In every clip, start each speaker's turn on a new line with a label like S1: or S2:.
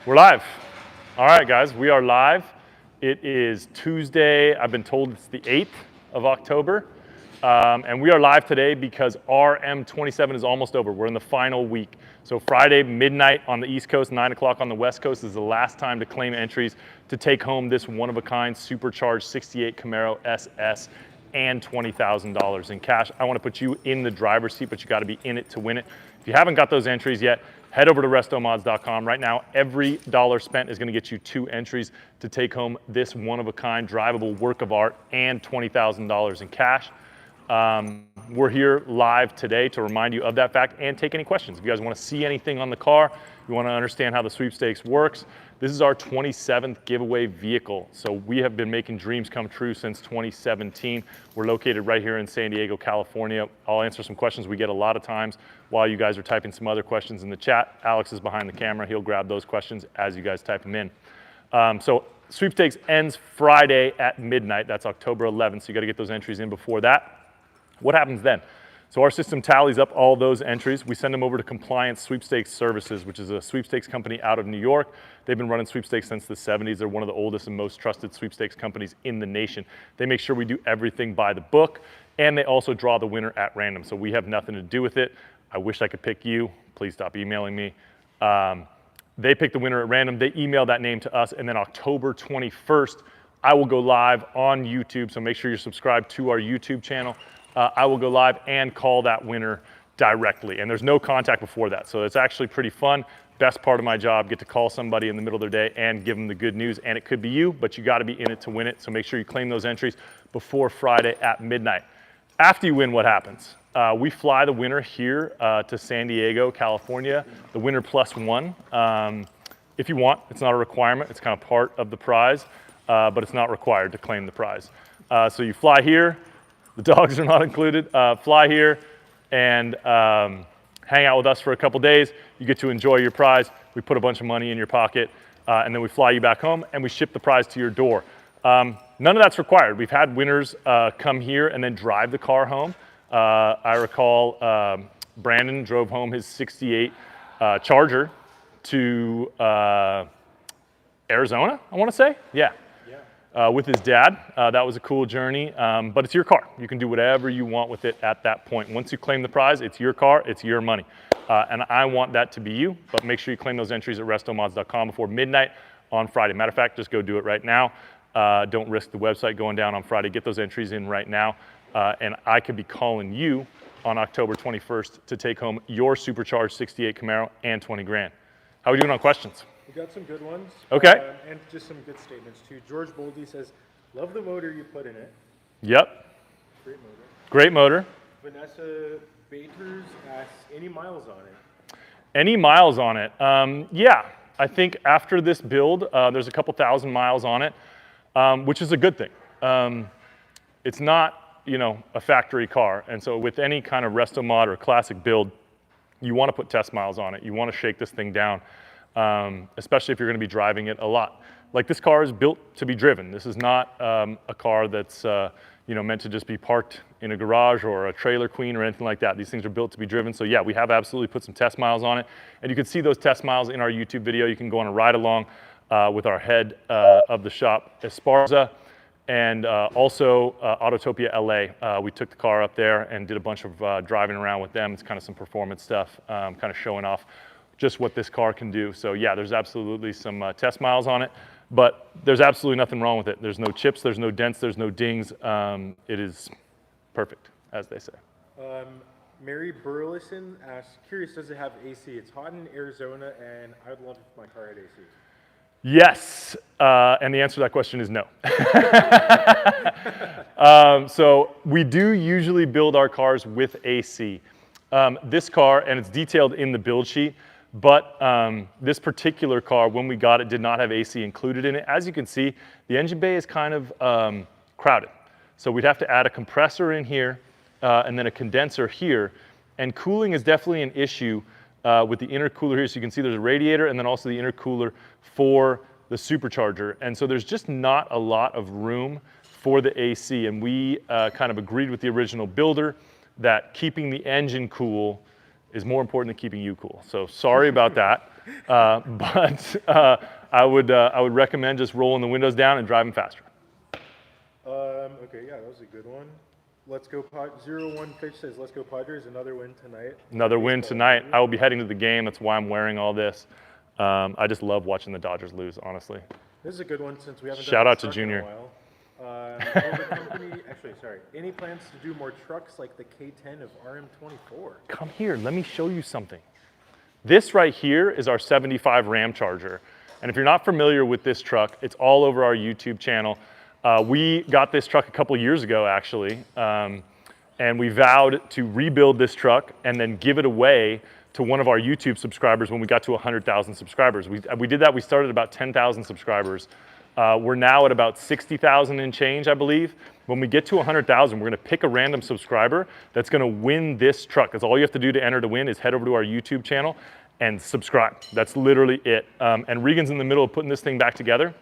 S1: We're live. All right, guys, we are live. It is Tuesday. I've been told it's the 8th of October. And we are live today because RM27 is almost over. We're in the final week. So Friday, midnight on the East Coast, 9 o'clock on the West Coast is the last time to claim entries to take home this one-of-a-kind supercharged 68 Camaro SS and $20,000 in cash. I want to put you in the driver's seat, but you got to be in it to win it. If you haven't got those entries yet, head over to RestoMods.com. Right now, every dollar spent is going to get you 2 entries to take home this one-of-a-kind drivable work of art and $20,000 in cash. We're here live today to remind you of that fact and take any questions. If you guys want to see anything on the car, you want to understand how the sweepstakes works, this is our 27th giveaway vehicle. So we have been making dreams come true since 2017. We're located right here in San Diego, California. I'll answer some questions we get a lot of times while you guys are typing some other questions in the chat. Alex is behind the camera. He'll grab those questions as you guys type them in. So sweepstakes ends Friday at midnight. That's October 11th. So you got to get those entries in before that. What happens then? So our system tallies up all those entries. We send them over to Compliance Sweepstakes Services, which is a sweepstakes company out of New York. They've been running sweepstakes since the 70s. They're one of the oldest and most trusted sweepstakes companies in the nation. They make sure we do everything by the book, and they also draw the winner at random. So we have nothing to do with it. I wish I could pick you. Please stop emailing me. They pick the winner at random. They email that name to us, and then October 21st, I will go live on YouTube. So make sure you're subscribed to our YouTube channel. I will go live and call that winner directly. And there's no contact before that. So it's actually pretty fun. Best part of my job, get to call somebody in the middle of their day and give them the good news. And it could be you, but you got to be in it to win it. So make sure you claim those entries before Friday at midnight. After you win, what happens? We fly the winner here to San Diego, California, the winner plus one. If you want, it's not a requirement. It's kind of part of the prize, but it's not required to claim the prize. So you fly here. The dogs are not included. Fly here and hang out with us for a couple days. You get to enjoy your prize. We put a bunch of money in your pocket, and then we fly you back home, and we ship the prize to your door. None of that's required. We've had winners come here and then drive the car home. I recall Brandon drove home his 68 Charger to Arizona, I want to say. Yeah. With his dad. That was a cool journey, but it's your car. You can do whatever you want with it at that point. Once you claim the prize, it's your car, it's your money. And I want that to be you, but make sure you claim those entries at RestoMods.com before midnight on Friday. Matter of fact, just go do it right now. Don't risk the website going down on Friday. Get those entries in right now. And I could be calling you on October 21st to take home your supercharged 68 Camaro and 20 grand. How are we doing on questions?
S2: We got some good ones.
S1: Okay.
S2: And just some good statements too. George Boldy says, love the motor you put in it.
S1: Yep.
S2: Great motor.
S1: Great motor.
S2: Vanessa Baters asks, any miles on it?
S1: Any miles on it? Yeah, I think after this build, there's a couple thousand miles on it, which is a good thing. It's not, a factory car. And so with any kind of resto mod or classic build, you want to put test miles on it. You want to shake this thing down. Especially if you're going to be driving it a lot. Like this car is built to be driven. This is not a car that's meant to just be parked in a garage or a trailer queen or anything like that. These things are built to be driven. So yeah, we have absolutely put some test miles on it. And you can see those test miles in our YouTube video. You can go on a ride along with our head of the shop, Esparza, and also Autotopia LA. We took the car up there and did a bunch of driving around with them. It's kind of some performance stuff, kind of showing off just what this car can do. So yeah, there's absolutely some test miles on it, but there's absolutely nothing wrong with it. There's no chips, there's no dents, there's no dings. It is perfect, as they say.
S2: Mary Burleson asks, curious, does it have AC? It's hot in Arizona, and I would love if my car had AC.
S1: Yes, and the answer to that question is no. So we do usually build our cars with AC. This car, and it's detailed in the build sheet, but this particular car, when we got it, did not have AC included in it. As you can see, the engine bay is kind of crowded. So we'd have to add a compressor in here and then a condenser here. And cooling is definitely an issue with the intercooler here. So you can see there's a radiator and then also the intercooler for the supercharger. And so there's just not a lot of room for the AC. And we kind of agreed with the original builder that keeping the engine cool is more important than keeping you cool. So sorry about that. I would recommend just rolling the windows down and driving faster.
S2: Okay, yeah, that was a good one. Let's go 0-1 Fish says, let's go Padres, another win tonight.
S1: Another win tonight. I will be heading to the game. That's why I'm wearing all this. I just love watching the Dodgers lose, honestly.
S2: This is a good one since we haven't
S1: Shout
S2: done
S1: out to
S2: truck
S1: Junior.
S2: in a while. Will the company, actually, sorry, any plans to do more trucks like the K10 of RM24?
S1: Come here, let me show you something. This right here is our 75 Ram Charger. And if you're not familiar with this truck, it's all over our YouTube channel. We got this truck a couple years ago, actually, and we vowed to rebuild this truck and then give it away to one of our YouTube subscribers when we got to 100,000 subscribers. We did that. We started at about 10,000 subscribers. We're now at about 60,000 and change, I believe. When we get to 100,000, we're going to pick a random subscriber that's going to win this truck. That's all you have to do to enter to win is head over to our YouTube channel and subscribe. That's literally it. And Regan's in the middle of putting this thing back together.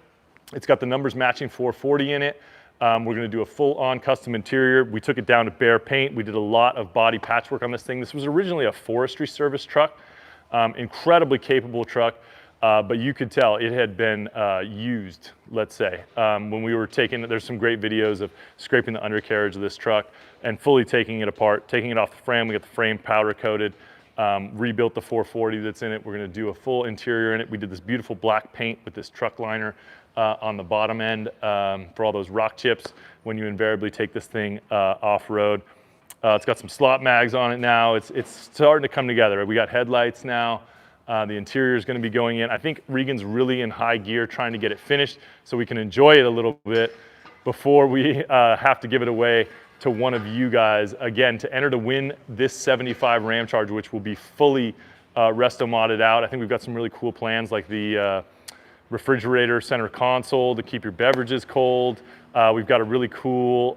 S1: It's got the numbers matching 440 in it. We're going to do a full-on custom interior. We took it down to bare paint. We did a lot of body patchwork on this thing. This was originally a forestry service truck, incredibly capable truck, but you could tell it had been used, let's say. When we were taking it, there's some great videos of scraping the undercarriage of this truck and fully taking it apart, taking it off the frame. We got the frame powder coated, rebuilt the 440 that's in it. We're going to do a full interior in it. We did this beautiful black paint with this truck liner on the bottom end for all those rock chips when you invariably take this thing off-road. It's got some slot mags on it now. It's starting to come together. We got headlights now. The interior is going to be going in. I think Regan's really in high gear trying to get it finished so we can enjoy it a little bit before we have to give it away to one of you guys. Again, to enter to win this 75 Ram Charger, which will be fully resto-modded out. I think we've got some really cool plans like the refrigerator center console to keep your beverages cold. We've got a really cool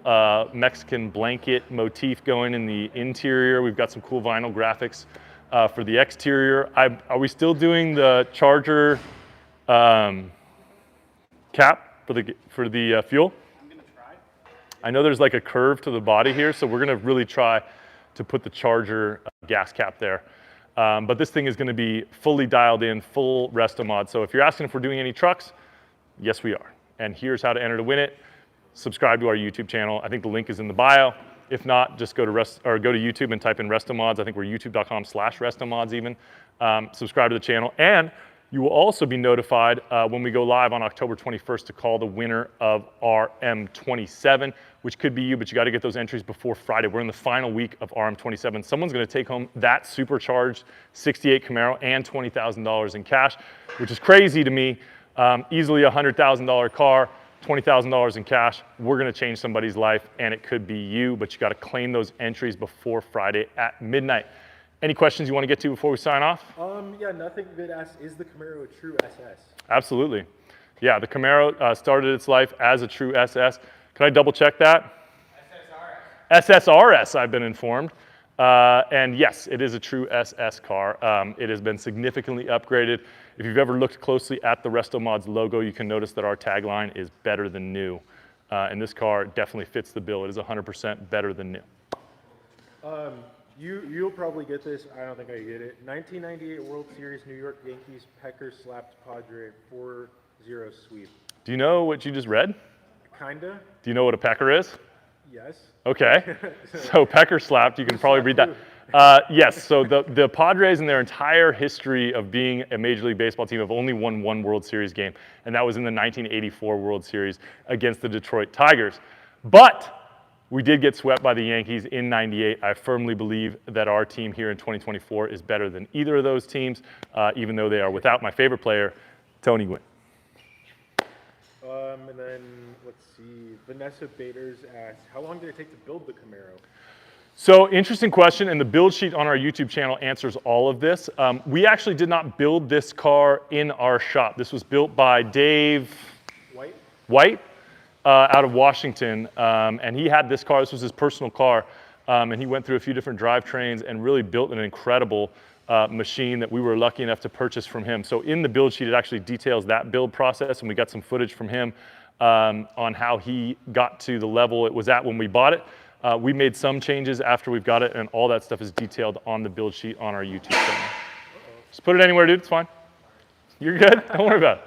S1: Mexican blanket motif going in the interior. We've got some cool vinyl graphics for the exterior. Are we still doing the Charger cap for the fuel?
S3: I'm gonna try.
S1: I know there's like a curve to the body here, so we're gonna really try to put the Charger gas cap there. But this thing is going to be fully dialed in, full RestoMods. So if you're asking if we're doing any trucks, yes, we are. And here's how to enter to win it. Subscribe to our YouTube channel. I think the link is in the bio. If not, just go to YouTube and type in RestoMods. I think we're youtube.com/RestoMods even. Subscribe to the channel. And you will also be notified when we go live on October 21st to call the winner of RM27, which could be you, but you got to get those entries before Friday. We're in the final week of RM27. Someone's going to take home that supercharged 68 Camaro and $20,000 in cash, which is crazy to me. Easily a $100,000 car, $20,000 in cash. We're going to change somebody's life, and it could be you, but you got to claim those entries before Friday at midnight. Any questions you want to get to before we sign off?
S2: Yeah, nothing Vid asked, is the Camaro a true SS?
S1: Absolutely. Yeah, the Camaro started its life as a true SS. Can I double check that? SSRS, I've been informed. And yes, it is a true SS car. It has been significantly upgraded. If you've ever looked closely at the RestoMods logo, you can notice that our tagline is better than new. And this car definitely fits the bill. It is 100% better than new.
S2: You'll probably get this. I don't think I get it. 1998 World Series, New York Yankees, Pecker slapped Padre 4-0 sweep.
S1: Do you know what you just read?
S2: Kinda.
S1: Do you know what a pecker is?
S2: Yes.
S1: Okay. So pecker slapped, you can probably read that. Yes, so the Padres in their entire history of being a Major League Baseball team have only won one World Series game, and that was in the 1984 World Series against the Detroit Tigers. But we did get swept by the Yankees in '98. I firmly believe that our team here in 2024 is better than either of those teams, even though they are without my favorite player, Tony Gwynn.
S2: And then, let's see, Vanessa Baders asked, how long did it take to build the Camaro?
S1: So interesting question, and the build sheet on our YouTube channel answers all of this. We actually did not build this car in our shop. This was built by Dave White out of Washington, and he had this car. This was his personal car, and he went through a few different drivetrains and really built an incredible machine that we were lucky enough to purchase from him. So in the build sheet, it actually details that build process, and we got some footage from him on how he got to the level it was at when we bought it. We made some changes after we've got it, and all that stuff is detailed on the build sheet on our YouTube channel. Just put it anywhere, dude, it's fine. You're good? Don't worry about it.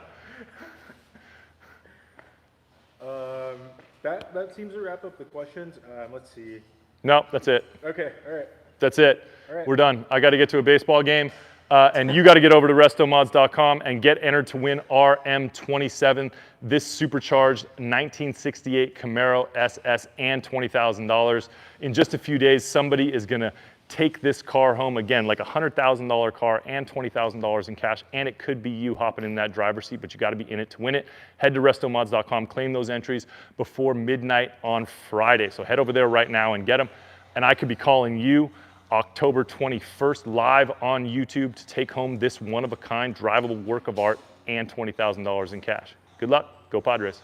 S2: That seems to wrap up the questions. Let's see.
S1: No, that's it.
S2: Okay, all right.
S1: That's it.
S2: All right.
S1: We're done. I got to get to a baseball game. And you got to get over to RestoMods.com and get entered to win RM27, this supercharged 1968 Camaro SS, and $20,000. In just a few days, somebody is going to take this car home again, like a $100,000 car and $20,000 in cash, and it could be you hopping in that driver's seat, but you got to be in it to win it. Head to RestoMods.com, claim those entries before midnight on Friday. So head over there right now and get them. And I could be calling you October 21st live on YouTube to take home this one-of-a-kind drivable work of art and $20,000 in cash. Good luck. Go Padres.